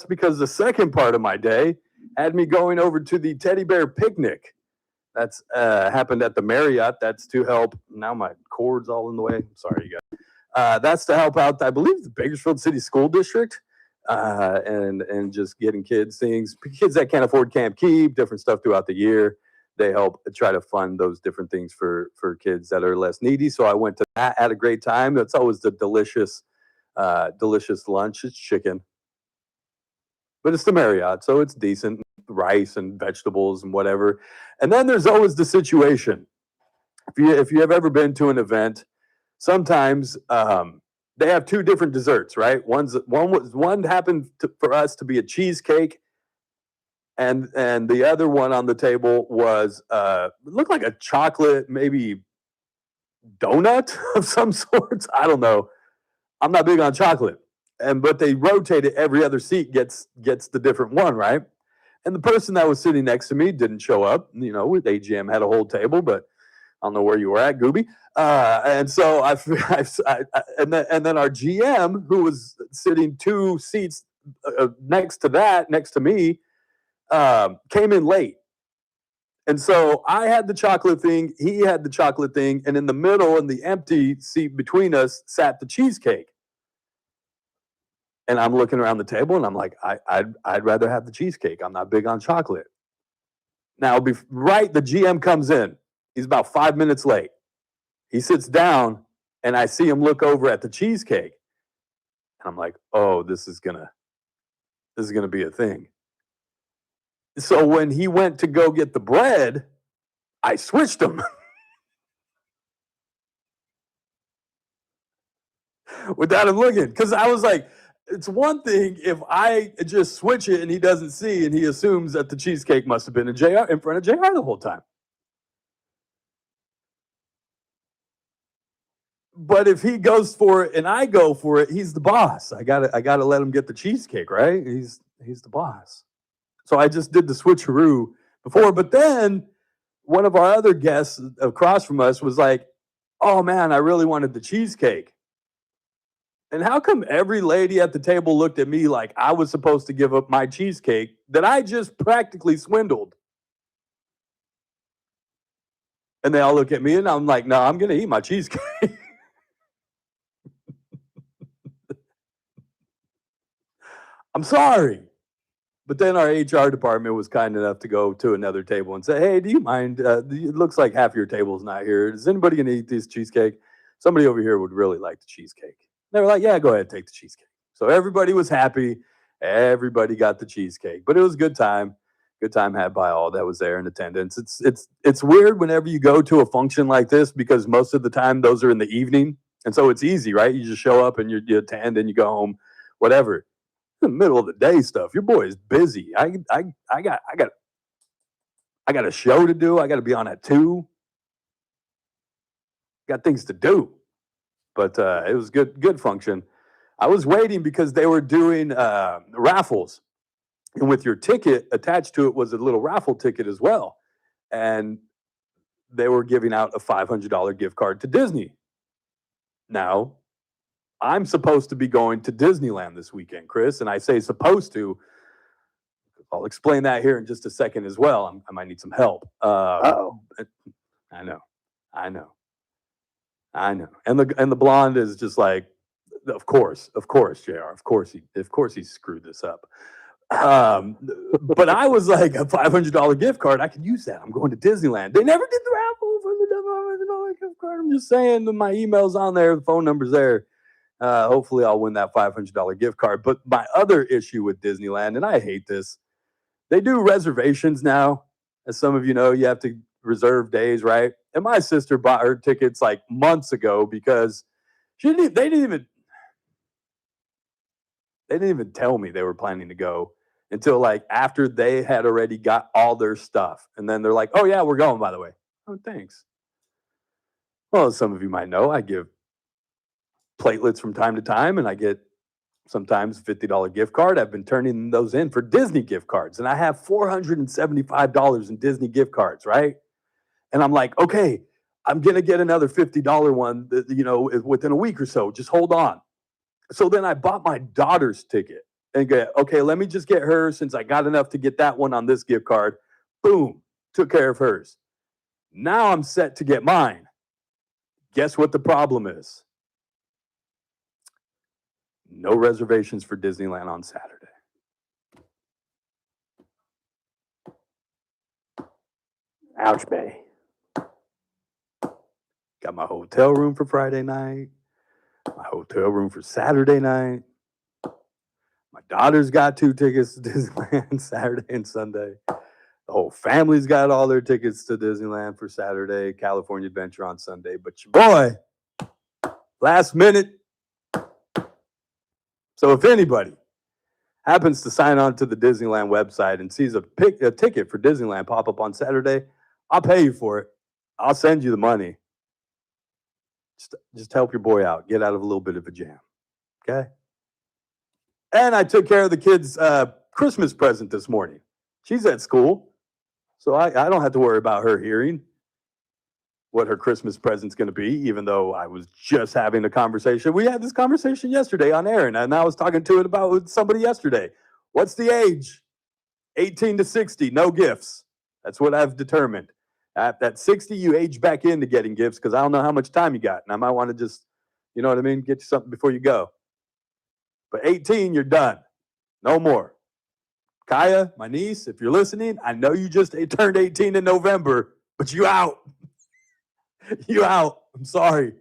because the second part of my day had me going over to the teddy bear picnic. That's happened at the Marriott. That's to help. Now my cord's all in the way. Sorry, you guys. That's to help out, I believe, the Bakersfield City School District, and just getting kids things. Kids that can't afford Camp Keep, different stuff throughout the year. They help try to fund those different things for kids that are less needy. So I went to that, had a great time. That's always the delicious lunch. It's chicken, but it's the Marriott, so it's decent rice and vegetables and whatever. And then there's always the situation. If you have ever been to an event, sometimes they have two different desserts, right? One happened for us to be a cheesecake, and the other one on the table was looked like a chocolate, maybe donut of some sorts. I don't know. I'm not big on chocolate, but they rotate it. Every other seat gets the different one, right? And the person that was sitting next to me didn't show up. You know, AGM had a whole table, but I don't know where you were at, Gooby. And so and then our GM, who was sitting two seats next to me, came in late. And so I had the chocolate thing, he had the chocolate thing, and in the middle, in the empty seat between us, sat the cheesecake. And I'm looking around the table, and I'm like, I'd rather have the cheesecake. I'm not big on chocolate. Now, the GM comes in. He's about 5 minutes late. He sits down, and I see him look over at the cheesecake. And I'm like, oh, this is gonna be a thing. So when he went to go get the bread, I switched him. Without him looking. Because I was like, it's one thing if I just switch it and he doesn't see and he assumes that the cheesecake must have been in front of JR the whole time. But if he goes for it and I go for it, he's the boss. I gotta let him get the cheesecake, right? He's the boss. So I just did the switcheroo before. But then one of our other guests across from us was like, oh man, I really wanted the cheesecake. And how come every lady at the table looked at me like I was supposed to give up my cheesecake that I just practically swindled? And they all look at me and I'm like, no, I'm going to eat my cheesecake. I'm sorry. But then our HR department was kind enough to go to another table and say, hey, do you mind? It looks like half your table's not here. Is anybody going to eat this cheesecake? Somebody over here would really like the cheesecake. They were like, yeah, go ahead, take the cheesecake. So everybody was happy. Everybody got the cheesecake. But it was a good time. Good time had by all that was there in attendance. It's weird whenever you go to a function like this because most of the time those are in the evening. And so it's easy, right? You just show up and you attend and you go home, whatever. In the middle of the day stuff, your boy is busy. I got a show to do. I got to be on at 2. Got things to do. But it was good function. I was waiting because they were doing raffles. And with your ticket attached to it was a little raffle ticket as well. And they were giving out a $500 gift card to Disney. Now, I'm supposed to be going to Disneyland this weekend, Chris. And I say supposed to. I'll explain that here in just a second as well. I might need some help. I know. And the blonde is just like, of course, JR. Of course he screwed this up. But I was like, a $500 gift card, I could use that. I'm going to Disneyland. They never did the raffle for the $500 gift card. I'm just saying that my email's on there, the phone number's there. Hopefully I'll win that $500 gift card. But my other issue with Disneyland, and I hate this, they do reservations now. As some of you know, you have to reserve days, right? And my sister bought her tickets like months ago because they didn't even tell me they were planning to go until like after they had already got all their stuff. And then they're like, oh yeah, we're going, by the way. Oh, thanks. Well, as some of you might know, I give platelets from time to time and I get sometimes $50 gift card. I've been turning those in for Disney gift cards and I have $475 in Disney gift cards, right? And I'm like, okay, I'm going to get another $50 one, within a week or so. Just hold on. So then I bought my daughter's ticket. and go, okay, let me just get her since I got enough to get that one on this gift card. Boom, took care of hers. Now I'm set to get mine. Guess what the problem is? No reservations for Disneyland on Saturday. Ouch, Bay. Got my hotel room for Friday night, my hotel room for Saturday night. My daughter's got 2 tickets to Disneyland Saturday and Sunday. The whole family's got all their tickets to Disneyland for Saturday, California Adventure on Sunday. But your boy, last minute. So if anybody happens to sign on to the Disneyland website and sees a ticket for Disneyland pop up on Saturday, I'll pay you for it. I'll send you the money. Just help your boy out. Get out of a little bit of a jam. Okay? And I took care of the kids' Christmas present this morning. She's at school, so I don't have to worry about her hearing what her Christmas present's going to be, even though I was just having a conversation. We had this conversation yesterday on air, and I was talking to it about with somebody yesterday. What's the age? 18 to 60, no gifts. That's what I've determined. At 60, you age back into getting gifts because I don't know how much time you got, and I might want to just, you know what I mean, get you something before you go. But 18, you're done. No more. Kaya, my niece, if you're listening, I know you just turned 18 in November, but you out. You out. I'm sorry.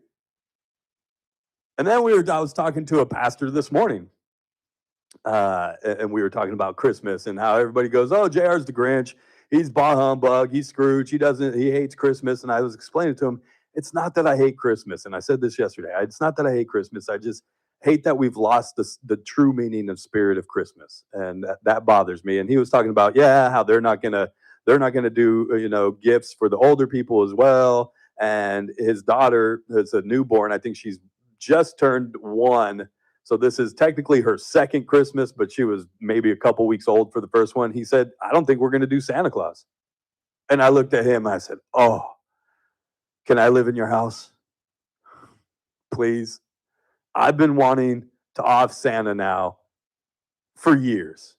And then I was talking to a pastor this morning, and we were talking about Christmas and how everybody goes, oh, JR's the Grinch. He's bah humbug. He's Scrooge. He hates Christmas. And I was explaining to him, it's not that I hate Christmas. And I said this yesterday. It's not that I hate Christmas. I just hate that we've lost the true meaning and spirit of Christmas. And that bothers me. And he was talking about, how they're not gonna do, gifts for the older people as well. And his daughter is a newborn. I think she's just turned 1. So this is technically her second Christmas, but she was maybe a couple weeks old for the first one. He said, I don't think we're going to do Santa Claus. And I looked at him and I said, oh, can I live in your house? Please. I've been wanting to off Santa now for years.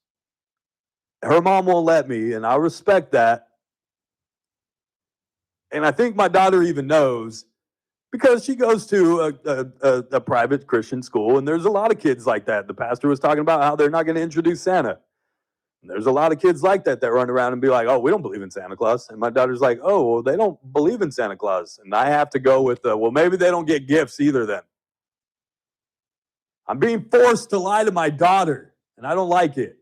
Her mom won't let me, and I respect that. And I think my daughter even knows because she goes to a private Christian school, and there's a lot of kids like that. The pastor was talking about how they're not going to introduce Santa. And there's a lot of kids like that run around and be like, oh, we don't believe in Santa Claus. And my daughter's like, oh, well, they don't believe in Santa Claus. And I have to go with, well, maybe they don't get gifts either then. I'm being forced to lie to my daughter, and I don't like it.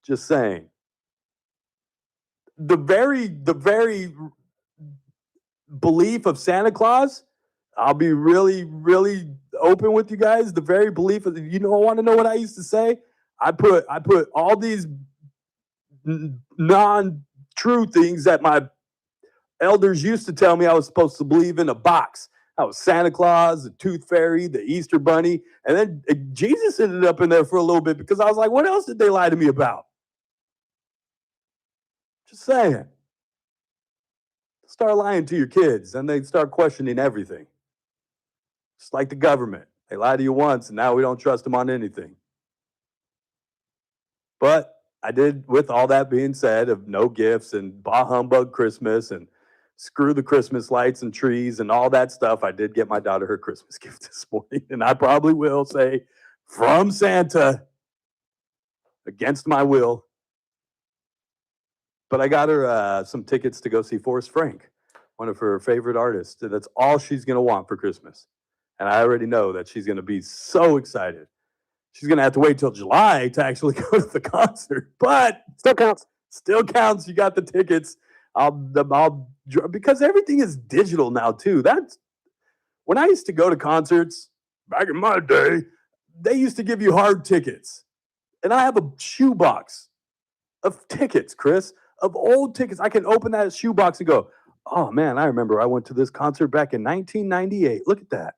Just saying. The very belief of Santa Claus, I'll be really, really open with you guys. The very belief of, want to know what I used to say? I put all these non-true things that my elders used to tell me I was supposed to believe in a box. That was Santa Claus, the Tooth Fairy, the Easter Bunny, and then Jesus ended up in there for a little bit because I was like, what else did they lie to me about? Just saying. Start lying to your kids, and they start questioning everything. Just like the government. They lie to you once, and now we don't trust them on anything. But I did, with all that being said, of no gifts and bah humbug Christmas and screw the Christmas lights and trees and all that stuff, I did get my daughter her Christmas gift this morning. And I probably will say, from Santa, against my will. But I got her some tickets to go see Forrest Frank, one of her favorite artists. That's all she's going to want for Christmas. And I already know that she's going to be so excited. She's going to have to wait till July to actually go to the concert. But Still counts. Still counts. You got the tickets. Because everything is digital now, too. That's when I used to go to concerts back in my day, they used to give you hard tickets. And I have a shoebox of tickets, Chris. Of old tickets. I can open that shoebox and go, oh, man, I remember I went to this concert back in 1998. Look at that.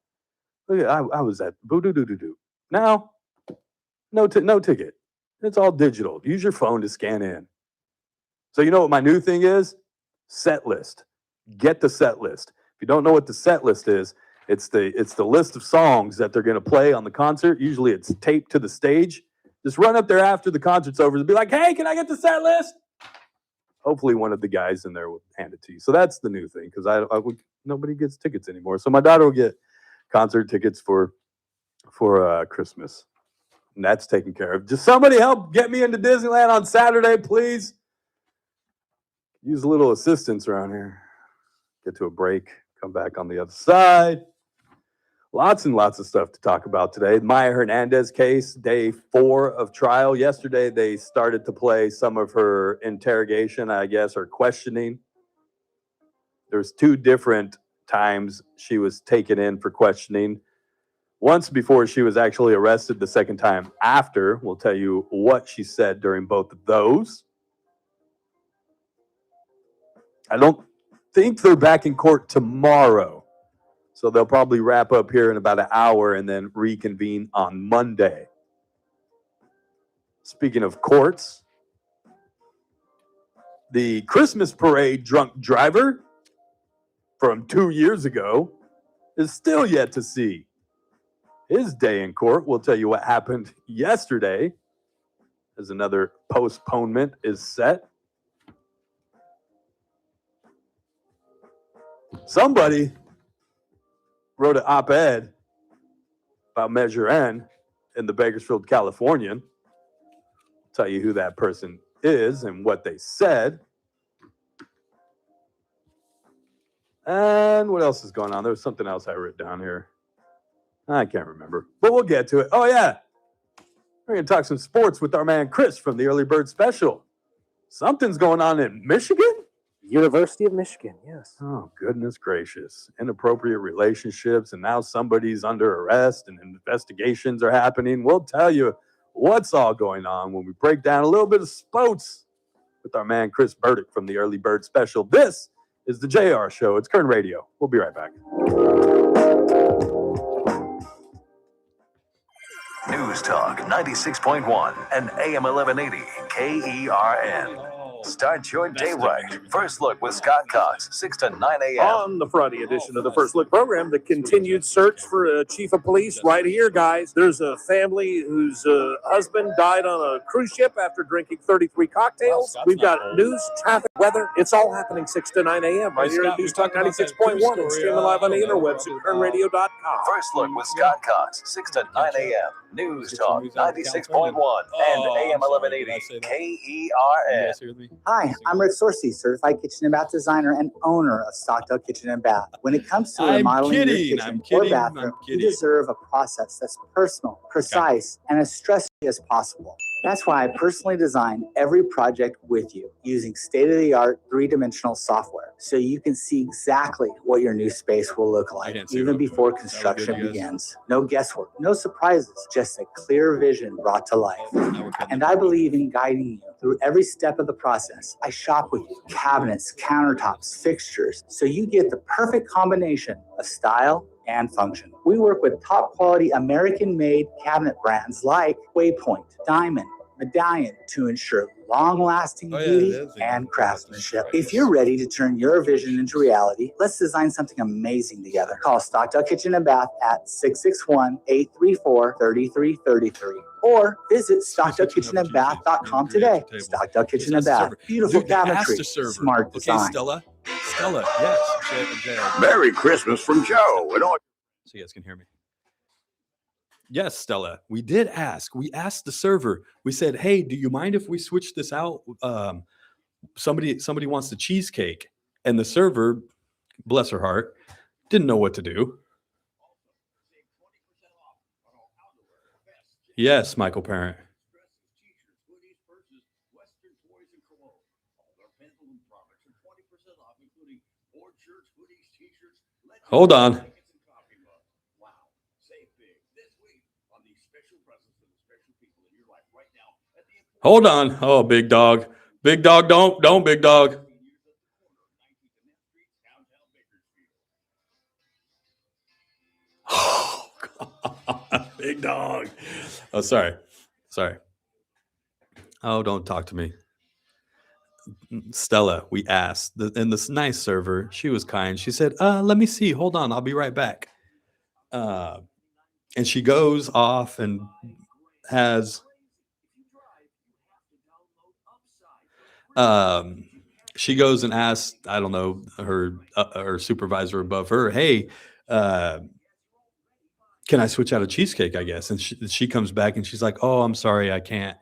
I was at boo-doo-doo-doo-doo. Now, no ticket. It's all digital. Use your phone to scan in. So you know what my new thing is? Set list. Get the set list. If you don't know what the set list is, It's the list of songs that they're going to play on the concert. Usually it's taped to the stage. Just run up there after the concert's over and be like, hey, can I get the set list? Hopefully one of the guys in there will hand it to you. So that's the new thing because nobody gets tickets anymore. So my daughter will get concert tickets for Christmas. And that's taken care of. Just somebody help get me into Disneyland on Saturday, please. Use a little assistance around here. Get to a break. Come back on the other side. Lots and lots of stuff to talk about today. Maya Hernandez case, day 4 of trial. Yesterday, they started to play some of her interrogation, I guess, or questioning. There's 2 different times she was taken in for questioning. Once before she was actually arrested, the second time after. We'll tell you what she said during both of those. I don't think they're back in court tomorrow. So they'll probably wrap up here in about an hour and then reconvene on Monday. Speaking of courts, the Christmas parade drunk driver from 2 years ago is still yet to see his day in court. We'll tell you what happened yesterday as another postponement is set. Somebody wrote an op-ed about Measure N in the Bakersfield Californian. I'll tell you who that person is and what they said. And what else is going on? There was something else I wrote down here. I can't remember, but we'll get to it. Oh, yeah. We're going to talk some sports with our man Chris from the Early Bird Special. Something's going on in Michigan? University of Michigan, yes. Oh, goodness gracious. Inappropriate relationships, and now somebody's under arrest and investigations are happening. We'll tell you what's all going on when we break down a little bit of sports with our man Chris Burdick from the Early Bird Special. This is the JR Show. It's Kern Radio. We'll be right back. News Talk 96.1 and AM 1180 KERN. Start your day right. First Look with Scott Cox, 6 to 9 a.m. On the Friday edition of the First Look program, the continued search for a chief of police right here, guys. There's a family whose husband died on a cruise ship after drinking 33 cocktails. We've got news, traffic, weather. It's all happening 6 to 9 a.m. right here at News Talk 96.1 and streaming live on the interwebs at kernradio.com. First Look with Scott Cox, 6 to 9 a.m. News Talk 96.1 and AM 1180 KERN. Hi, I'm Rick Sorsey, certified kitchen and bath designer and owner of Stockdale Kitchen and Bath. When it comes to remodeling your kitchen or bathroom, you deserve a process that's personal, precise, and as stress-free as possible. That's why I personally design every project with you using state-of-the-art 3-dimensional software so you can see exactly what your new space will look like even before construction begins. No guesswork, no surprises, just a clear vision brought to life. And I believe in guiding you through every step of the process. I shop with you, cabinets, countertops, fixtures, so you get the perfect combination of style and function. We work with top quality American-made cabinet brands like Waypoint, Diamond, Medallion to ensure long-lasting beauty and craftsmanship. If you're ready to turn your vision into reality, let's design something amazing together. Call Stockdale Kitchen and Bath at 661-834-3333 or visit StockdaleKitchenandBath.com today. Stockdale Kitchen and Bath. Beautiful cabinetry, smart design. Stella, yes. Merry Christmas from Joe. So you guys can hear me. Yes, Stella, we did ask. We asked the server. We said, hey, do you mind if we switch this out? Somebody wants the cheesecake. And the server, bless her heart, didn't know what to do. Yes, Michael Parent. Hold on. Hold on. Oh, big dog. Big dog, don't, big dog. Oh, God. Big dog. Oh, sorry. Oh, don't talk to me. Stella, we asked. And this nice server, she was kind. She said, let me see. Hold on. I'll be right back. And she goes off and has she goes and asks, I don't know, her supervisor above her, hey, can I switch out a cheesecake, I guess? And she comes back and she's like, oh, I'm sorry, I can't.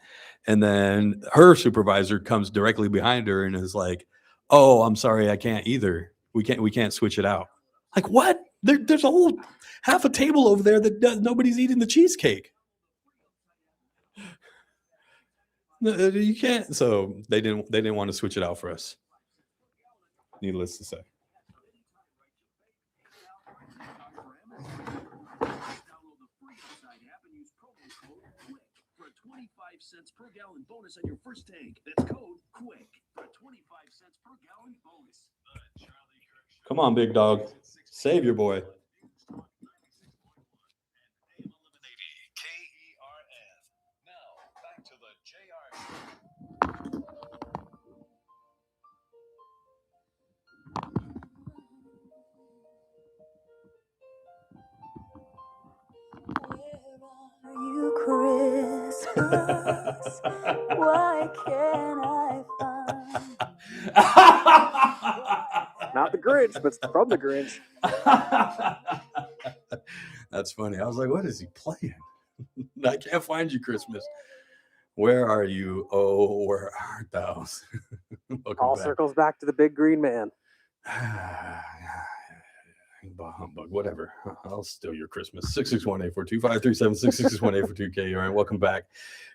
And then her supervisor comes directly behind her and is like, oh, I'm sorry, I can't either. We can't switch it out. Like, what? There's a whole half a table over there that nobody's eating the cheesecake. You can't. So they didn't want to switch it out for us. Needless to say. For a 25 cents per gallon bonus on your first tank. That's code QUICK for a 25 cents per gallon bonus. Come on, big dog. Save your boy. Now, back to the JR. You Christmas, why can't I find? Not the Grinch, but from the Grinch. That's funny. I was like, what is he playing? I can't find you, Christmas. Where are you? Oh, where art thou? All circles back to the big green man. Humbug, whatever. I'll steal your Christmas. 661-842-537, 661-842-KURN. Welcome back.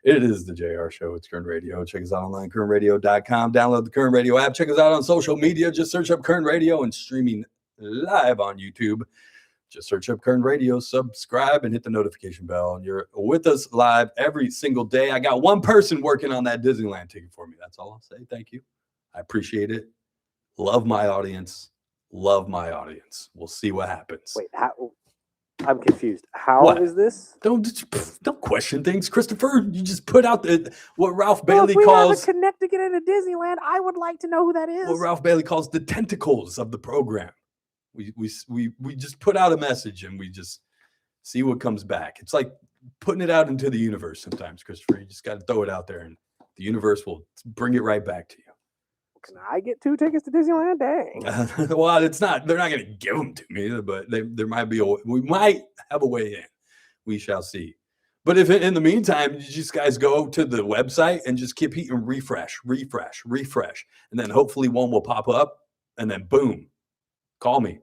It is the JR Show. It's Kern Radio. Check us out online, kernradio.com. Download the Kern Radio app. Check us out on social media. Just search up Kern Radio, and streaming live on YouTube. Just search up Kern Radio, subscribe, and hit the notification bell. And you're with us live every single day. I got one person working on that Disneyland ticket for me. That's all I'll say. Thank you. I appreciate it. Love my audience. Love my audience. We'll see what happens. Wait, I'm confused. How is this? Don't question things, Christopher. You just put out what Ralph Bailey if we calls have a connect to get into Disneyland, I would like to know who that is. what Ralph Bailey calls the tentacles of the program. We just put out a message and we just see what comes back. It's like putting it out into the universe sometimes, Christopher. You just got to throw it out there and the universe will bring it right back to you. Can I get 2 tickets to Disneyland? Dang. Well, they're not going to give them to me, but there might be we might have a way in. We shall see. But if in the meantime, you just guys go to the website and just keep hitting refresh, and then hopefully one will pop up and then boom, call me.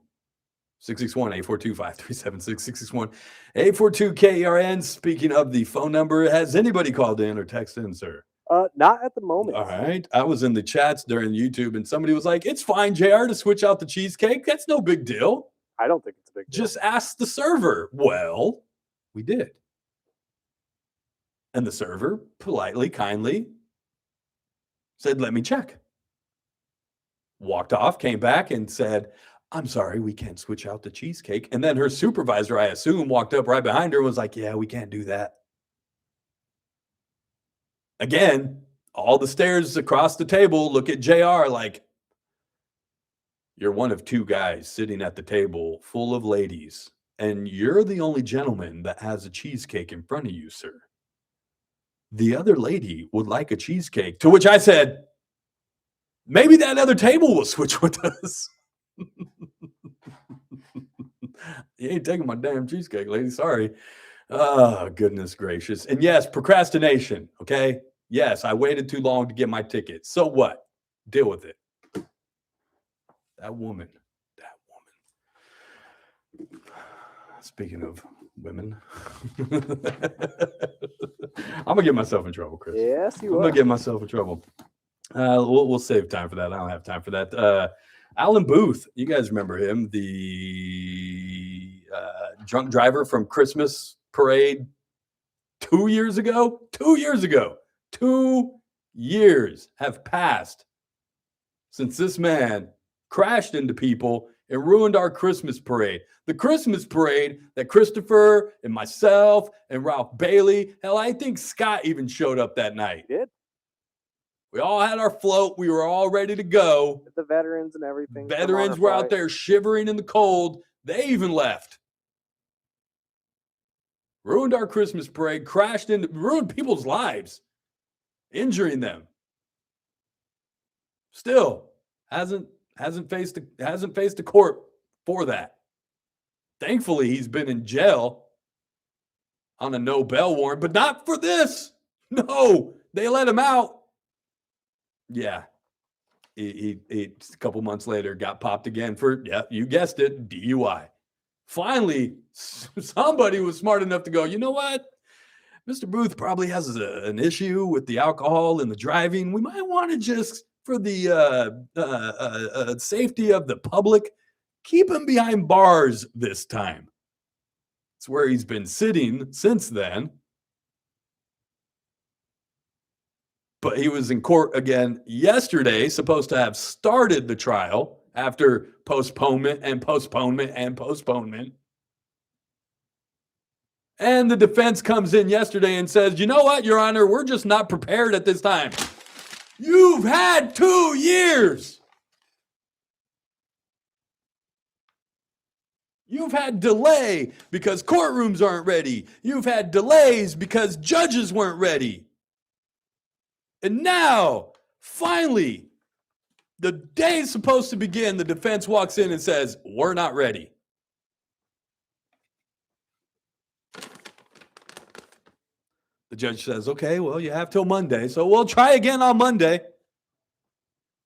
661-842-5376, 661-842-KERN. Speaking of the phone number, has anybody called in or texted in, sir? Not at the moment. All right. I was in the chats during YouTube and somebody was like, it's fine, JR, to switch out the cheesecake. That's no big deal. I don't think it's a big deal. Just ask the server. Well, we did. And the server politely, kindly said, let me check. Walked off, came back and said, I'm sorry, we can't switch out the cheesecake. And then her supervisor, I assume, walked up right behind her and was like, yeah, we can't do that. Again, all the stares across the table look at JR like, you're one of 2 guys sitting at the table full of ladies, and you're the only gentleman that has a cheesecake in front of you, sir. The other lady would like a cheesecake, to which I said, maybe that other table will switch with us. You ain't taking my damn cheesecake, lady. Sorry. Oh, goodness gracious. And yes, procrastination. Okay. Yes, I waited too long to get my ticket. So what? Deal with it. That woman. Speaking of women, I'm going to get myself in trouble, Chris. Yes, you I'm are. going to get myself in trouble. We'll save time for that. I don't have time for that. Alan Booth, you guys remember him, the drunk driver from Christmas Parade 2 years ago? 2 years ago. 2 years have passed since this man crashed into people and ruined our Christmas parade. The Christmas parade that Christopher and myself and Ralph Bailey, hell, I think Scott even showed up that night. He did. We all had our float. We were all ready to go. The veterans and everything. Veterans were out there shivering in the cold. They even left. ruined our Christmas parade, ruined people's lives, injuring them. Still hasn't faced a court for that. Thankfully, he's been in jail on a no bail warrant, but not for this. No, they let him out. Yeah. He a couple months later got popped again for, yeah, you guessed it, DUI. Finally, somebody was smart enough to go, you know what? Mr. Booth probably has an issue with the alcohol and the driving. We might want to just, for the safety of the public, keep him behind bars this time. It's where he's been sitting since then. But he was in court again yesterday, supposed to have started the trial after postponement and postponement and postponement. And the defense comes in yesterday and says, you know what, Your Honor, we're just not prepared at this time. You've had 2 years. You've had delay because courtrooms aren't ready. You've had delays because judges weren't ready. And now, finally, the day is supposed to begin, the defense walks in and says, we're not ready. The judge says, okay, well, you have till Monday, so we'll try again on Monday. I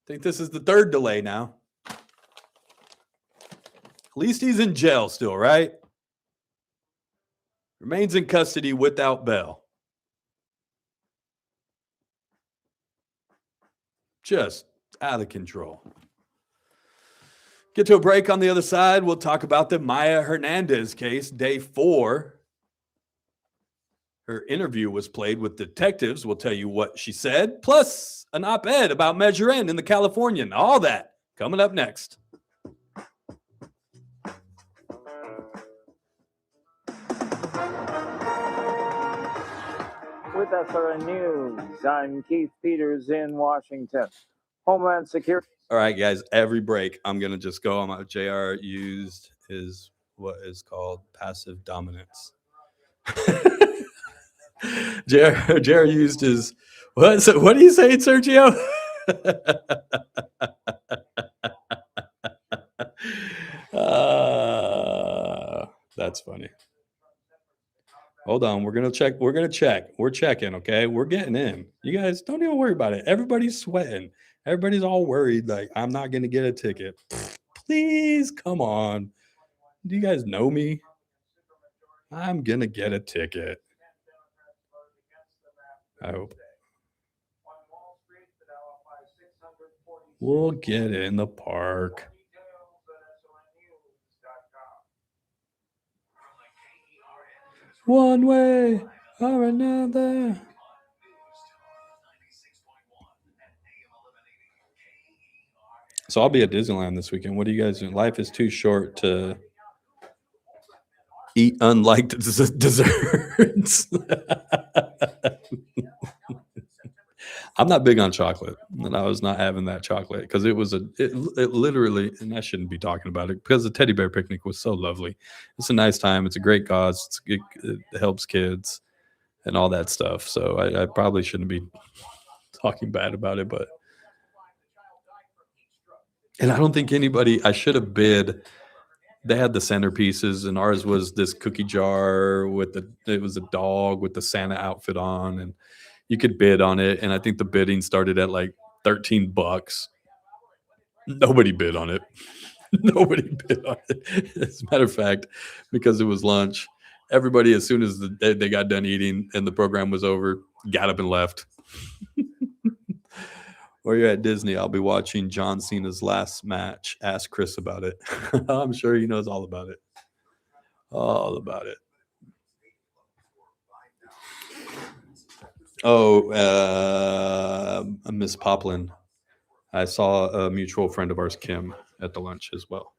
think this is the third delay now. At least he's in jail still, right? Remains in custody without bail. Just out of control. Get to a break on the other side. We'll talk about the Maya Hernandez case, day 4. Her interview was played with detectives. We'll tell you what she said, plus an op-ed about Measure N in the Californian. All that coming up next. With SRN News, I'm Keith Peters in Washington. Homeland Security. All right, guys, every break, I'm going to just go on my JR used his what is called passive dominance. JR used his, what do you say, Sergio? That's funny. Hold on, we're gonna check. We're checking, okay? We're getting in. You guys don't even worry about it. Everybody's sweating. Everybody's all worried, like, I'm not gonna get a ticket. Please, come on. Do you guys know me? I'm gonna get a ticket. I hope. We'll get in the park. One way or another. So I'll be at Disneyland this weekend. What are you guys doing? Life is too short to eat unliked desserts. I'm not big on chocolate, and I was not having that chocolate because it literally, and I shouldn't be talking about it because the teddy bear picnic was so lovely. It's a nice time. It's a great cause. It helps kids and all that stuff. So I probably shouldn't be talking bad about it, and I don't think I should have bid. They had the centerpieces, and ours was this cookie jar it was a dog with the Santa outfit on, and you could bid on it. And I think the bidding started at like $13. Nobody bid on it. Nobody bid on it. As a matter of fact, because it was lunch, everybody, as soon as they got done eating and the program was over, got up and left. Or you're at Disney, I'll be watching John Cena's last match. Ask Chris about it. I'm sure he knows all about it. All about it. Oh, Miss Poplin. I saw a mutual friend of ours, Kim, at the lunch as well.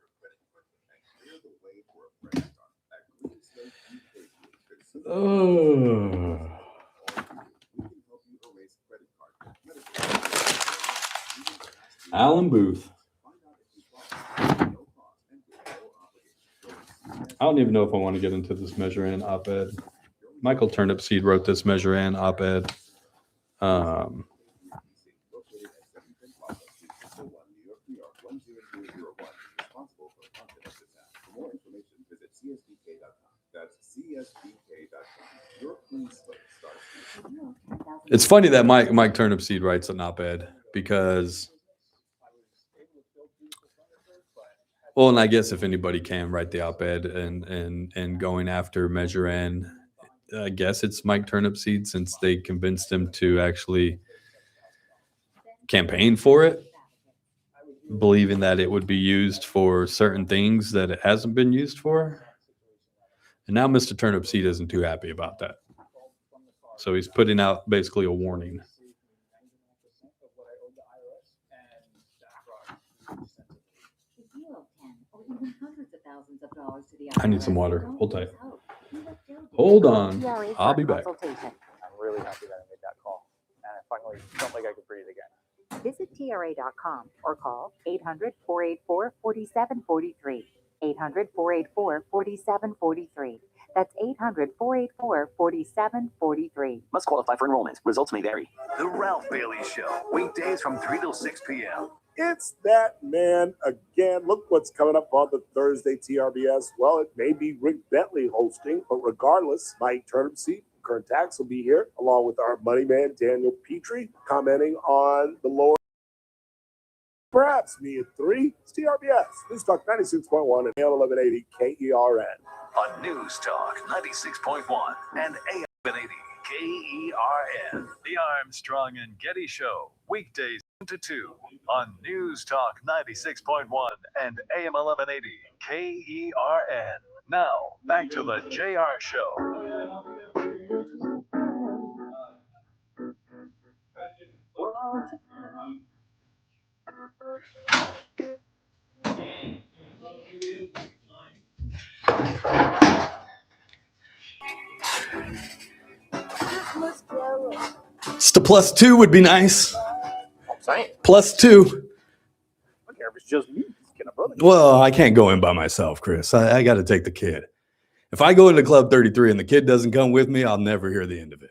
Oh. Alan Booth. I don't even know if I want to get into this Measure N op-ed. Michael Turnipseed wrote this Measure and op-ed. It's funny that Mike Turnipseed writes an op-ed because, well, and I guess if anybody can write the op-ed and going after Measure N, I guess it's Mike Turnipseed, since they convinced him to actually campaign for it, believing that it would be used for certain things that it hasn't been used for. And now Mr. Turnipseed isn't too happy about that. So he's putting out basically a warning. I need some water. Hold tight. Hold on. I'll be back. I'm really happy that I made that call. And I finally felt like I could breathe again. Visit TRA.com or call 800-484-4743. 800-484-4743. That's 800-484-4743. Must qualify for enrollment. Results may vary. The Ralph Bailey Show, weekdays from 3 till 6 p.m. It's that man again. Look what's coming up on the Thursday TRBS. Well, it may be Rick Bentley hosting, but regardless, Mike Turnipseed, Current Tax, will be here, along with our money man, Daniel Petrie, commenting on the lower. Perhaps me at 3. It's TRBS. News Talk 96.1 and AM 1180 KERN. On News Talk 96.1 and AM 1180 KERN. The Armstrong and Getty Show, weekdays 1 to 2 on News Talk 96.1 and AM 1180 KERN. Now, back to the JR Show. Just a +2 would be nice. I'm saying. +2. I don't care if it's just me. Well, I can't go in by myself, Chris. I got to take the kid. If I go into Club 33 and the kid doesn't come with me, I'll never hear the end of it.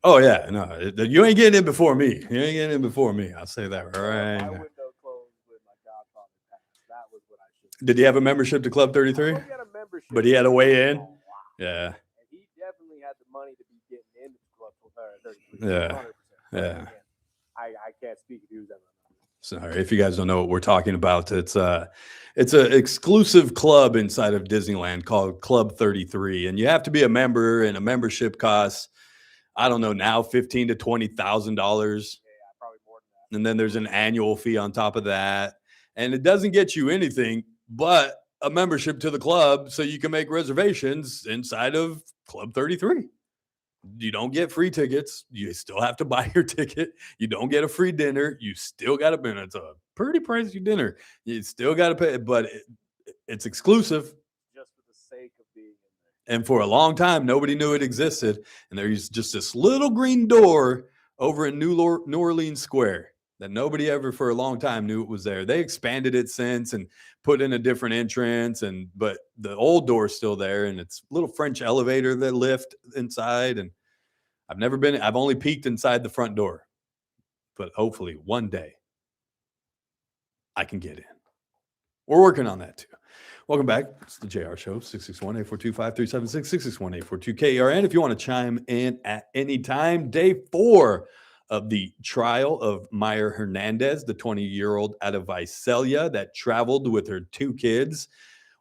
Oh, yeah. No, you ain't getting in before me. You ain't getting in before me. I'll say that right now. Did he have a membership to Club 33? But he had a way in? Yeah. He definitely had the money to be getting into Club 33. Yeah. 100%. Yeah. I can't speak if he was ever. Sorry, if you guys don't know what we're talking about, it's an exclusive club inside of Disneyland called Club 33, and you have to be a member, and a membership costs, I don't know now, $15,000 to $20,000. Yeah, probably more than that. And then there's an annual fee on top of that, and it doesn't get you anything but a membership to the club, so you can make reservations inside of Club 33. You don't get free tickets. You still have to buy your ticket. You don't get a free dinner. You still got to pay. It's a pretty pricey dinner. You still got to pay, but it's exclusive. Just for the sake of being in there. And for a long time, nobody knew it existed. And there's just this little green door over in New Orleans Square that nobody ever for a long time knew it was there. They expanded it since and put in a different entrance, but the old door is still there, and it's a little French elevator that lift inside. And I've only peeked inside the front door, but hopefully one day I can get in. We're working on that too. Welcome back. It's the JR Show, 661-842-5376, 661-842-KERN. If you want to chime in at any time, day 4 of the trial of Meyer Hernandez, the 20-year-old out of Visalia that traveled with her 2 kids,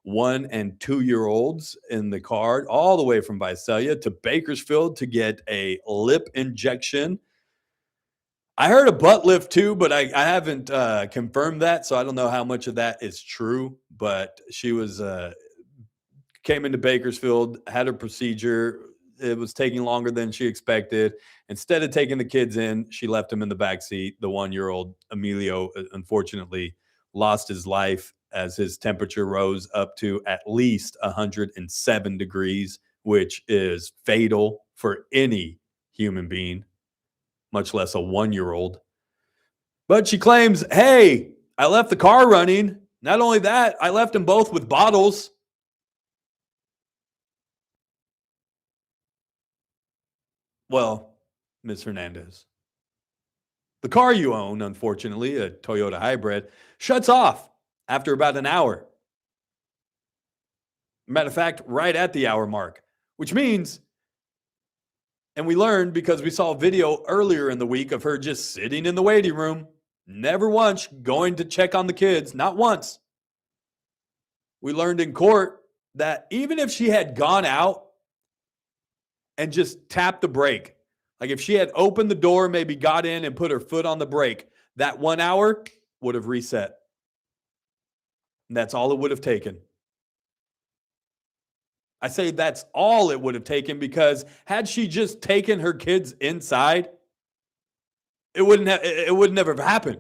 1 and 2-year-olds in the car, all the way from Visalia to Bakersfield to get a lip injection. I heard a butt lift too, but I haven't confirmed that, so I don't know how much of that is true. But she came into Bakersfield, had her procedure. It was taking longer than she expected. Instead of taking the kids in, she left them in the back seat. The 1-year-old Emilio, unfortunately, lost his life as his temperature rose up to at least 107 degrees, which is fatal for any human being, much less a 1-year-old. But she claims, hey, I left the car running. Not only that, I left them both with bottles. Well, Ms. Hernandez, the car you own, unfortunately, a Toyota hybrid, shuts off after about an hour. Matter of fact, right at the hour mark, which means, and we learned because we saw a video earlier in the week of her just sitting in the waiting room, never once going to check on the kids, not once. We learned in court that even if she had gone out and just tapped the brake, like if she had opened the door, maybe got in and put her foot on the brake, that 1 hour would have reset. And that's all it would have taken. I say that's all it would have taken because had she just taken her kids inside, it would never have happened.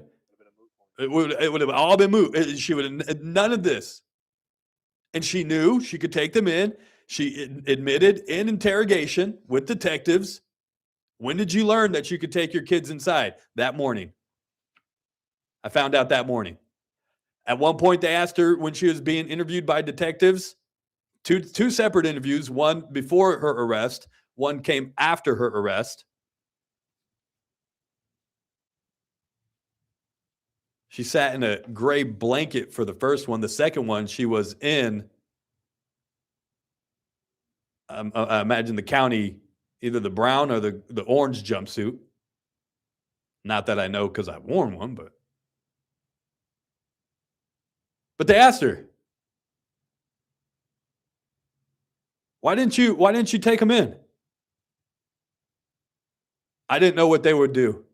It would have all been moved. She would have none of this. And she knew she could take them in. She admitted in interrogation with detectives. When did you learn that you could take your kids inside? That morning. I found out that morning. At one point, they asked her when she was being interviewed by detectives, two separate interviews, one before her arrest, one came after her arrest. She sat in a gray blanket for the first one. The second one, she was in, I imagine the county, either the brown or the orange jumpsuit. Not that I know because I've worn one, but they asked her, why didn't you take them in? I didn't know what they would do.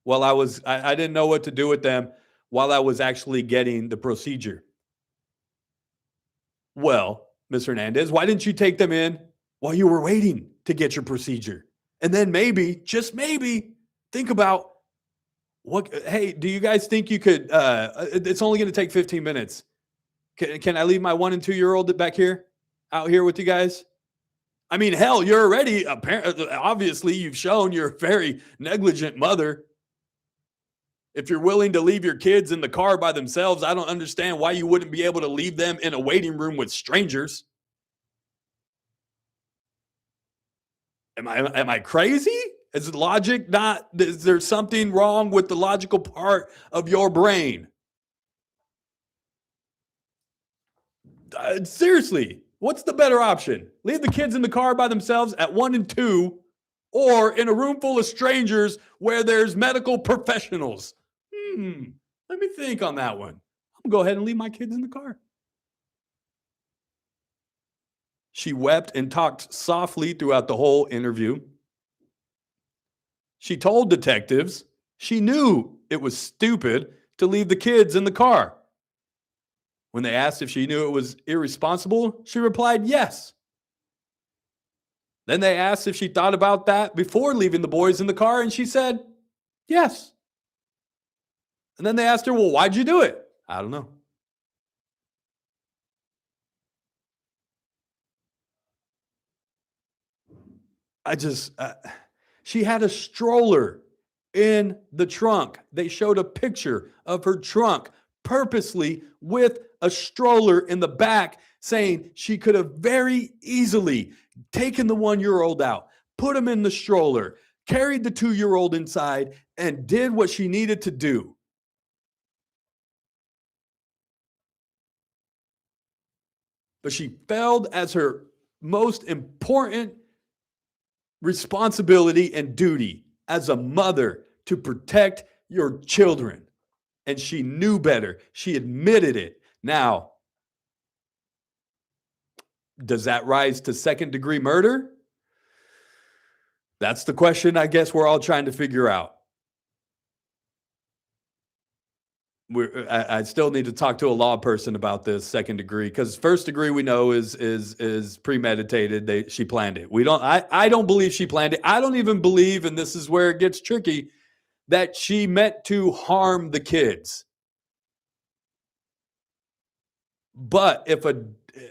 Well, I didn't know what to do with them while I was actually getting the procedure. Well, Ms. Hernandez, why didn't you take them in while you were waiting to get your procedure? And then maybe, just maybe, think about hey, do you guys think you could, it's only going to take 15 minutes. Can I leave my 1 and 2 year old back here, out here with you guys? I mean, hell, you're already, obviously you've shown you're a very negligent mother. If you're willing to leave your kids in the car by themselves, I don't understand why you wouldn't be able to leave them in a waiting room with strangers. Am I crazy? Is logic not, is there something wrong with the logical part of your brain? Seriously, what's the better option? Leave the kids in the car by themselves at 1 and 2, or in a room full of strangers where there's medical professionals? Let me think on that one. I'm gonna go ahead and leave my kids in the car. She wept and talked softly throughout the whole interview. She told detectives she knew it was stupid to leave the kids in the car. When they asked if she knew it was irresponsible, she replied yes. Then they asked if she thought about that before leaving the boys in the car, and she said yes. And then they asked her, well, why'd you do it? I don't know. She had a stroller in the trunk. They showed a picture of her trunk purposely with a stroller in the back, saying she could have very easily taken the 1 year old out, put him in the stroller, carried the 2 year old inside, and did what she needed to do. But she failed as her most important responsibility and duty as a mother to protect your children. And she knew better. She admitted it. Now, does that rise to second-degree murder? That's the question I guess we're all trying to figure out. I still need to talk to a law person about this second degree, because first degree we know is premeditated. She planned it. I don't believe she planned it. I don't even believe, and this is where it gets tricky, that she meant to harm the kids. But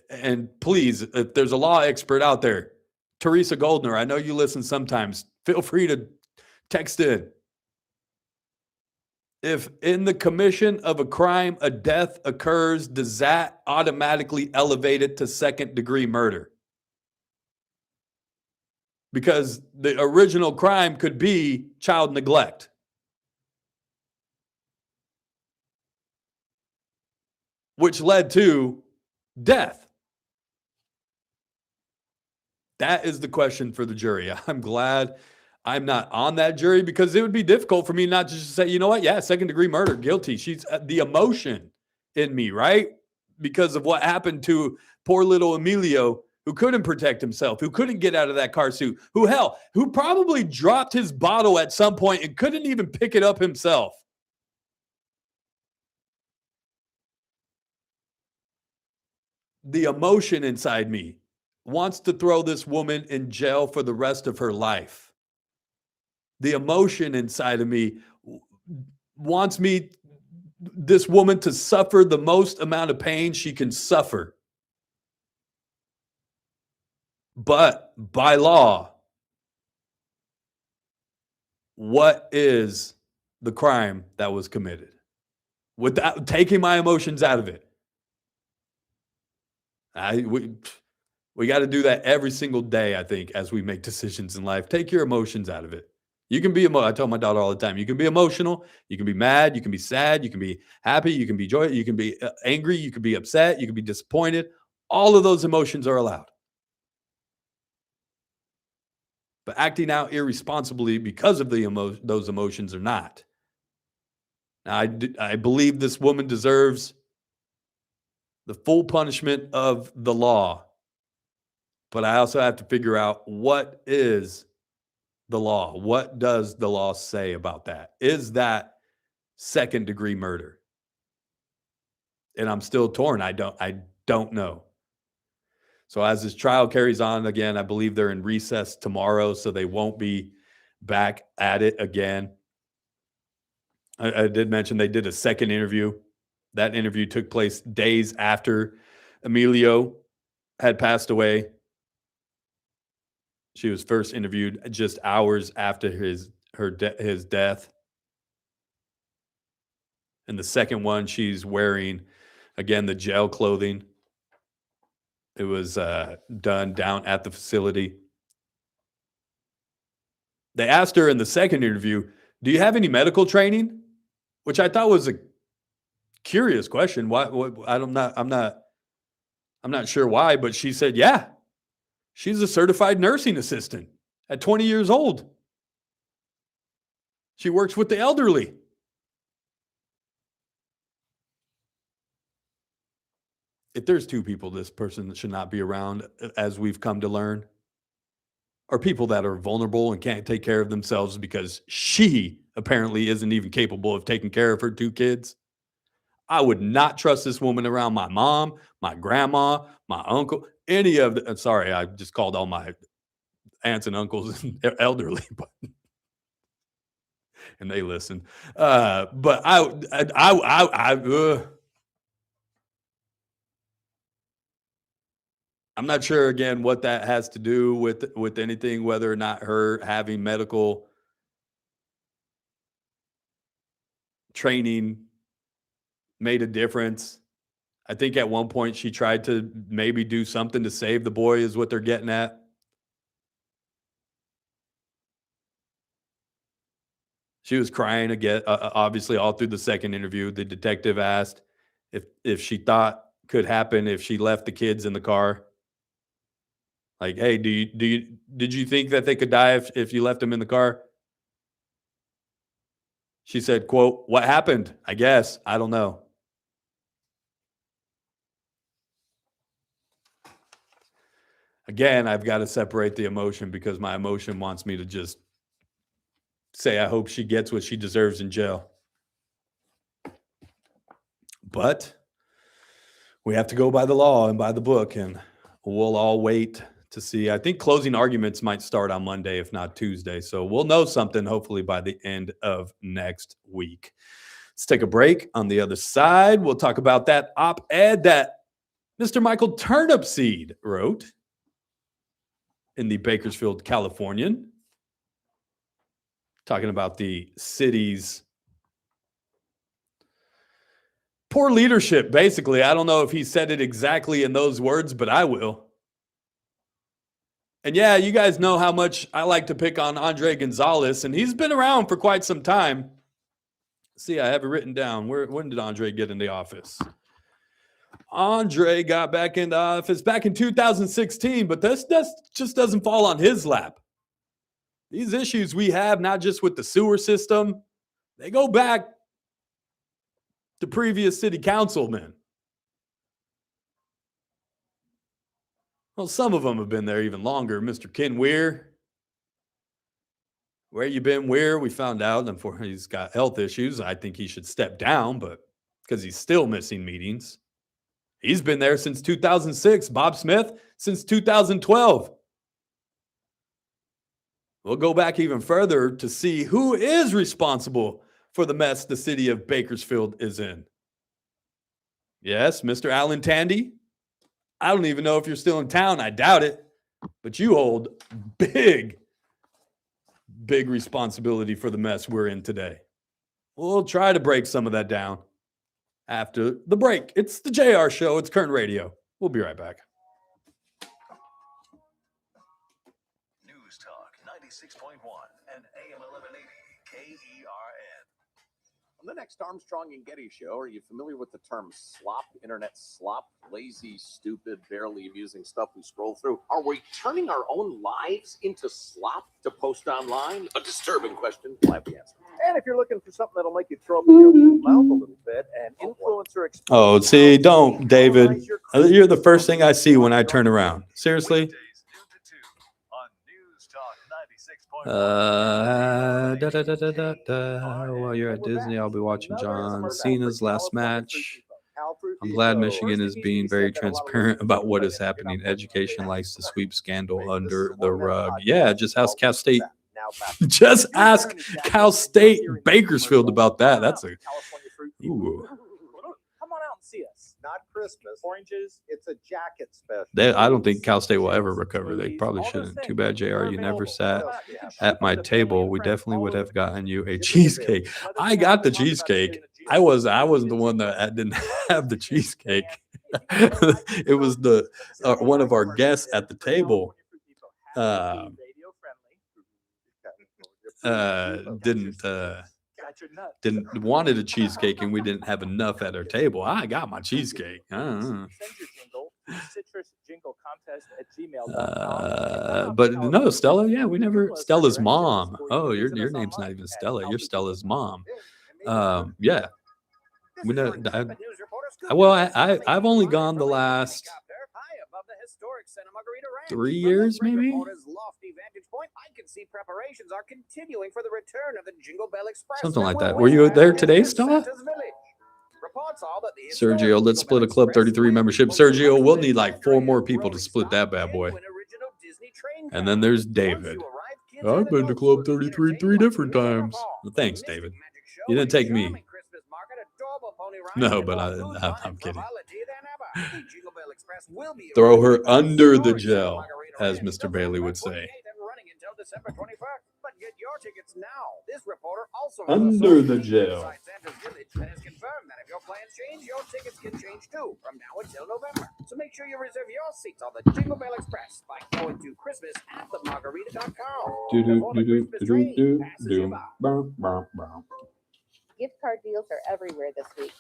and please, if there's a law expert out there, Teresa Goldner, I know you listen sometimes, feel free to text in. If in the commission of a crime, a death occurs, does that automatically elevate it to second degree murder? because the original crime could be child neglect. Which led to death. That is the question for the jury. I'm glad I'm not on that jury because it would be difficult for me not to just say, you know what? Yeah, second degree murder, guilty. She's the emotion in me, right? Because of what happened to poor little Emilio, who couldn't protect himself, who couldn't get out of that car seat, who probably dropped his bottle at some point and couldn't even pick it up himself. The emotion inside me wants to throw this woman in jail for the rest of her life. The emotion inside of me wants this woman to suffer the most amount of pain she can suffer. But by law, what is the crime that was committed? Without taking my emotions out of it. We got to do that every single day, I think, as we make decisions in life. Take your emotions out of it. You can be I tell my daughter all the time, you can be emotional, you can be mad, you can be sad, you can be happy, you can be joyous, you can be angry, you can be upset, you can be disappointed. All of those emotions are allowed. But acting out irresponsibly because of those emotions are not. Now, I believe this woman deserves the full punishment of the law. But I also have to figure out, what is the law? What does the law say about that? Is that second degree murder? And I'm still torn. I don't know. So as this trial carries on, again, I believe they're in recess tomorrow, so they won't be back at it again. I did mention they did a second interview. That interview took place days after Emilio had passed away. She was first interviewed just hours after his death. And the second one, she's wearing, again, the jail clothing. It was done down at the facility. They asked her in the second interview, do you have any medical training? Which I thought was a curious question. Why? I'm not sure why, but she said, yeah, she's a certified nursing assistant at 20 years old. She works with the elderly. If there's two people this person should not be around, as we've come to learn, are people that are vulnerable and can't take care of themselves because she apparently isn't even capable of taking care of her two kids. I would not trust this woman around my mom, my grandma, my uncle, any of the. Sorry, I just called all my aunts and uncles elderly, but and they listen. But I'm not sure, again, what that has to do with anything, whether or not her having medical training made a difference. I think at one point she tried to maybe do something to save the boy, is what they're getting at. She was crying again, obviously, all through the second interview. The detective asked if she thought could happen if she left the kids in the car. Like, hey, did you think that they could die if you left them in the car? She said, quote, what happened? I guess. I don't know. Again, I've got to separate the emotion because my emotion wants me to just say, I hope she gets what she deserves in jail. But we have to go by the law and by the book, and we'll all wait to see. I think closing arguments might start on Monday, if not Tuesday. So we'll know something hopefully by the end of next week. Let's take a break. On the other side, we'll talk about that op-ed that Mr. Michael Turnipseed wrote in the Bakersfield Californian, talking about the city's poor leadership, basically. I don't know if he said it exactly in those words, but I will. And yeah, you guys know how much I like to pick on Andre Gonzalez, and he's been around for quite some time. See, I have it written down. When did Andre get in the office? Andre got back in the office back in 2016, but this just doesn't fall on his lap. These issues we have, not just with the sewer system, they go back to previous city councilmen. Well, some of them have been there even longer. Mr. Ken Weir. Where you been, Weir? We found out he's got health issues. I think he should step down, but because he's still missing meetings. He's been there since 2006. Bob Smith since 2012. We'll go back even further to see who is responsible for the mess the city of Bakersfield is in. Yes, Mr. Alan Tandy. I don't even know if you're still in town. I doubt it. But you hold big responsibility for the mess we're in today. We'll try to break some of that down after the break. It's the JR Show. It's Current Radio. We'll be right back. News Talk 96.1 and AM 1180 KERN. On the next Armstrong and Getty Show, are you familiar with the term slop, internet slop? Lazy, stupid, barely amusing stuff we scroll through. Are we turning our own lives into slop to post online? A disturbing question. We'll have the answer. And if you're looking for something that'll make you throw up your mouth a little bit, an influencer. Oh, see, don't, David. You're the first thing I see when I turn around. Seriously? While you're at Disney, I'll be watching John Cena's last match. I'm glad Michigan is being very transparent about what is happening. Education likes to sweep scandal under the rug. Yeah, just ask Cal State. Just ask Cal State Bakersfield about that. That's a ooh. Come on out and see us. Not Christmas. Oranges. It's a jacket special. I don't think Cal State will ever recover. They probably shouldn't. Too bad, JR. You never sat at my table. We definitely would have gotten you a cheesecake. I got the cheesecake. I wasn't the one that didn't have the cheesecake. It was the one of our guests at the table. Didn't wanted a cheesecake, and we didn't have enough at our table. I got my cheesecake. But no, Stella. Yeah, we never. Stella's mom. Oh, your name's not even Stella. You're Stella's mom. Yeah. We know. I've only gone the last 3 years, maybe. Preparations are continuing for the return of the Jingle Bell Express. Something like that. Were you there today, Stella? Sergio, let's split a Club 33 membership. Sergio, we'll need like 4 more people to split that bad boy. And then there's David. I've been to Club 33 3 different times. Well, thanks, David. You didn't take me. No, but I'm kidding. Throw her under the gel, as Mr. Bailey would say. December 21st. But get your tickets now. This reporter also under the gel. And has confirmed that if your plans change, your tickets can change too from now until November. So make sure you reserve your seats on the Jingle Bell Express by going to Christmas at themargarita.com. Gift card deals are everywhere this week.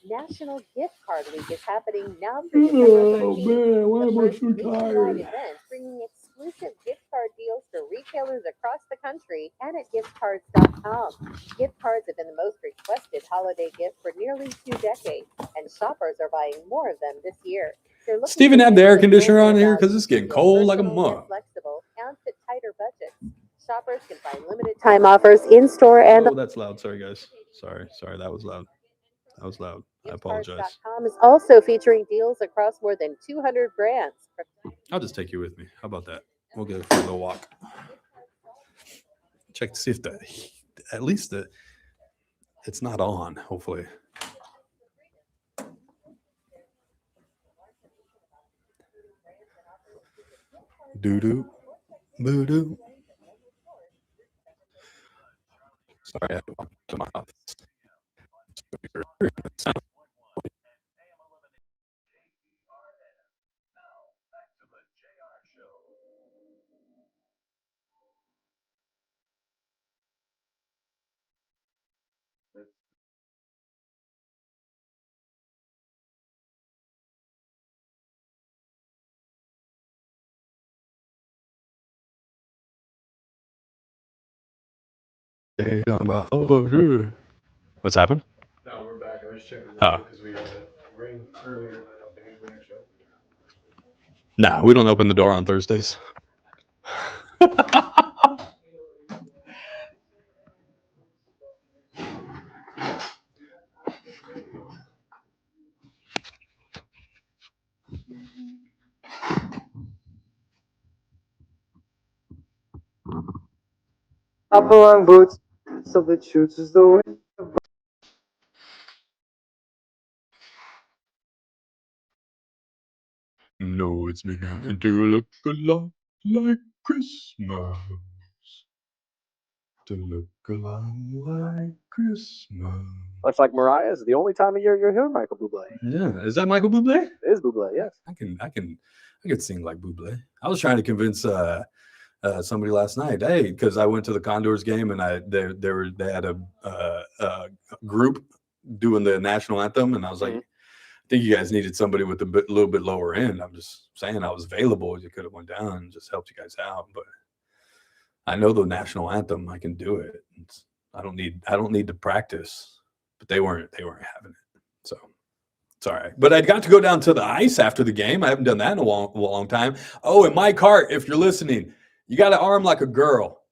National Gift Card Week is happening now through December 13th. Man, why am I so tired? tired? Event bringing exclusive gift card deals for retailers across the country and at giftcards.com. Gift cards have been the most requested holiday gift for nearly 2 decades, and shoppers are buying more of them this year. Steven, have the air conditioner on here because it's getting cold like a mug. Flexible and fit tighter budgets. Shoppers can find limited time offers in store and. Oh, that's loud. Sorry, guys. Sorry. That was loud. I apologize. Giftcards.com is also featuring deals across more than 200 brands. I'll just take you with me. How about that? We'll go for a little walk. Check to see if at least it's not on, hopefully. Doo-doo. Boo-doo. Sorry, I had to walk to my office. They talking about, oh, sure. What's happened? No, we're back. I was checking Oh. because we got a ring earlier. Nah, we don't open the door on Thursdays. Hop along, boots. So the truth is the way. No, it's beginning to look a lot like Christmas. To look a lot like Christmas. Much like Mariah, is the only time of year you're hearing Michael Bublé. Yeah, is that Michael Bublé? It is Bublé, yes. I could sing like Bublé. I was trying to convince somebody last night, hey, because I went to the Condors game and they had a group doing the national anthem, and I was like, I think you guys needed somebody with a little bit lower end. I'm just saying I was available. You could have went down and just helped you guys out, but I know the national anthem. I can do it. I don't need to practice, but they weren't having it, so. It's all right. But I got to go down to the ice after the game. I haven't done that in a long time. Oh, and Mike Hart, if you're listening, you got to arm like a girl.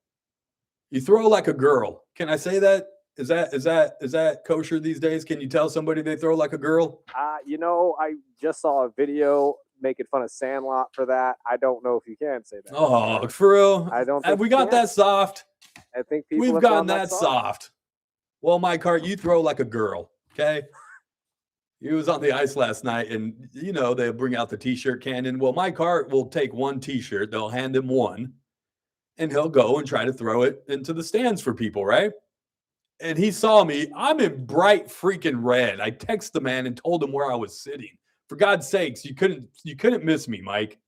You throw like a girl. Can I say that? Is that kosher these days? Can you tell somebody they throw like a girl? I just saw a video making fun of Sandlot for that. I don't know if you can say that. Oh, for real? I don't Have think we you got can. that soft? I think people We've have gotten gone that soft. Well, Mike Hart, you throw like a girl, okay? He was on the ice last night, and, they'll bring out the T-shirt cannon. Well, Mike Hart will take one T-shirt. They'll hand him one, and he'll go and try to throw it into the stands for people, right? And he saw me. I'm in bright freaking red. I texted the man and told him where I was sitting. For God's sakes, you couldn't miss me, Mike.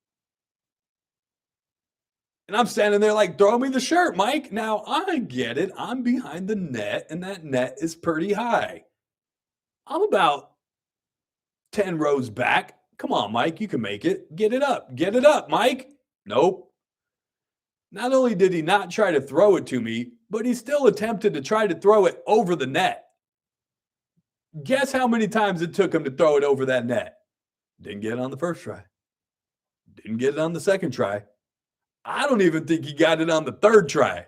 And I'm standing there like, throw me the shirt, Mike. Now, I get it. I'm behind the net, and that net is pretty high. I'm about 10 rows back. Come on, Mike. You can make it. Get it up. Get it up, Mike. Nope. Not only did he not try to throw it to me, but he still attempted to try to throw it over the net. Guess how many times it took him to throw it over that net? Didn't get it on the first try. Didn't get it on the second try. I don't even think he got it on the third try.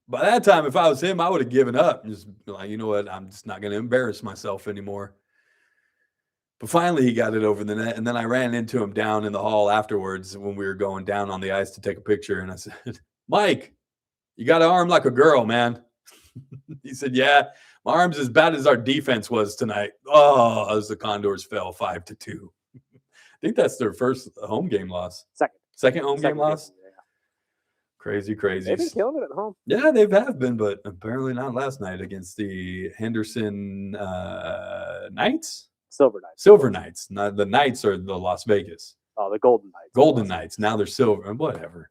By that time, if I was him, I would have given up. Just like, you know what? I'm just not going to embarrass myself anymore. But finally, he got it over the net. And then I ran into him down in the hall afterwards when we were going down on the ice to take a picture. And I said, Mike, you got an arm like a girl, man. He said, yeah, my arm's as bad as our defense was tonight. Oh, as the Condors fell 5-2. I think that's their first home game loss. Second home game loss? Yeah. Crazy. They've been killing it at home. Yeah, they have been, but apparently not last night against the Henderson Knights? Silver Knights. Not the Knights are the Las Vegas. Oh, the Golden Knights. Golden Knights. Now they're silver. Whatever.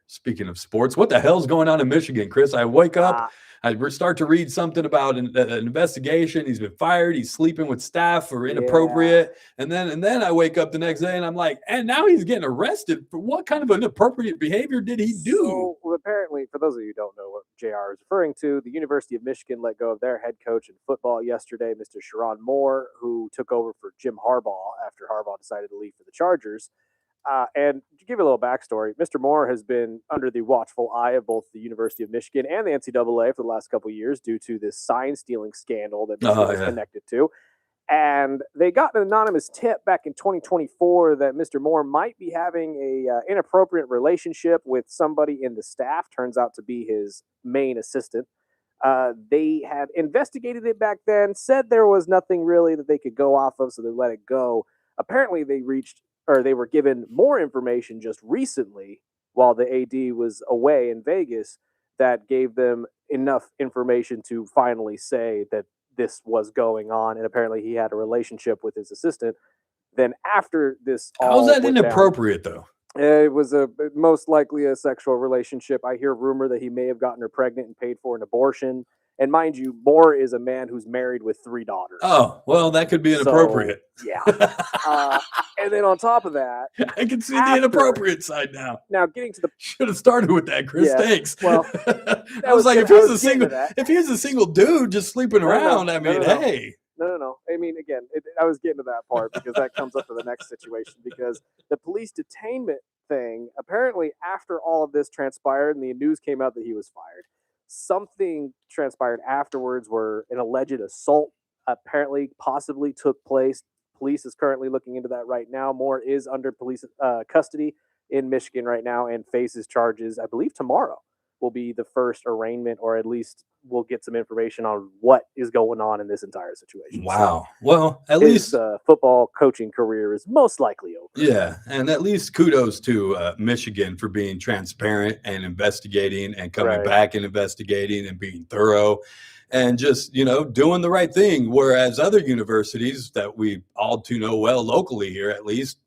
Speaking of sports, what the hell's going on in Michigan, Chris? I wake up, I start to read something about an investigation. He's been fired. He's sleeping with staff or inappropriate. And then I wake up the next day and I'm like, and now he's getting arrested for what kind of inappropriate behavior did he do? So, apparently, for those of you who don't know what JR is referring to, the University of Michigan let go of their head coach in football yesterday, Mr. Sharon Moore, who took over for Jim Harbaugh after Harbaugh decided to leave for the Chargers. And to give you a little backstory, Mr. Moore has been under the watchful eye of both the University of Michigan and the NCAA for the last couple of years due to this sign stealing scandal that Michigan was connected to. And they got an anonymous tip back in 2024 that Mr. Moore might be having a inappropriate relationship with somebody in the staff. Turns out to be his main assistant. They had investigated it back then, said there was nothing really that they could go off of, so they let it go. Apparently, they were given more information just recently while the AD was away in Vegas that gave them enough information to finally say that this was going on. And apparently he had a relationship with his assistant. Then after this, how's that inappropriate though? It was most likely a sexual relationship. I hear rumor that he may have gotten her pregnant and paid for an abortion. And mind you, Moore is a man who's married with 3 daughters. Oh, well, that could be inappropriate. So, yeah. And then on top of that, I can see the inappropriate side now. Now, getting to the should have started with that, Chris. Yeah, Thanks. well, I was like, if he was a single dude just sleeping around, I mean, hey. No. I mean, again, I was getting to that part because that comes up to the next situation, because the police detainment thing, apparently after all of this transpired and the news came out that he was fired, something transpired afterwards where an alleged assault apparently possibly took place. Police is currently looking into that right now. Moore is under police custody in Michigan right now and faces charges. I believe tomorrow will be the first arraignment, or at least we'll get some information on what is going on in this entire situation. Wow. Well, at his least football coaching career is most likely over. Yeah, and at least kudos to Michigan for being transparent and investigating and coming back and investigating and being thorough and just, doing the right thing. Whereas other universities that we all too know well locally here, at least,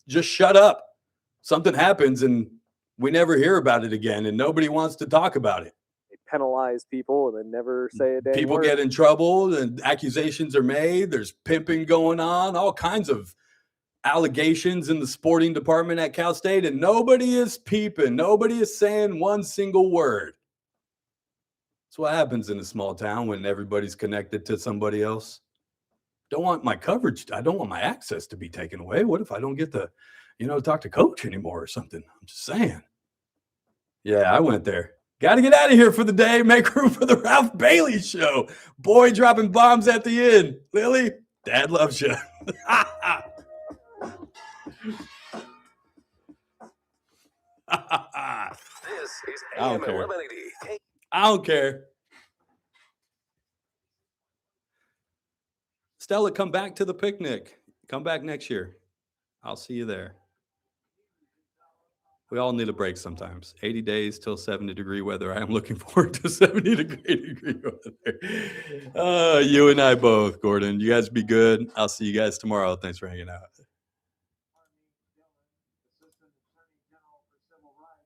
just shut up. Something happens and we never hear about it again, and nobody wants to talk about it. They penalize people and then never say a damn People word. get in trouble and accusations are made. There's pimping going on, all kinds of allegations in the sporting department at Cal State, and nobody is peeping. Nobody is saying one single word. That's what happens in a small town when everybody's connected to somebody else. Don't want my coverage. I don't want my access to be taken away. What if I don't get to, talk to coach anymore or something? I'm just saying. Yeah, I went there. Got to get out of here for the day. Make room for the Ralph Bailey Show. Boy dropping bombs at the end. Lily, Dad loves you. This is I don't AM care. 1180. I don't care. Stella, come back to the picnic. Come back next year. I'll see you there. We all need a break sometimes. 80 days till 70-degree weather. I am looking forward to 70-degree weather. You and I both, Gordon. You guys be good. I'll see you guys tomorrow. Thanks for hanging out.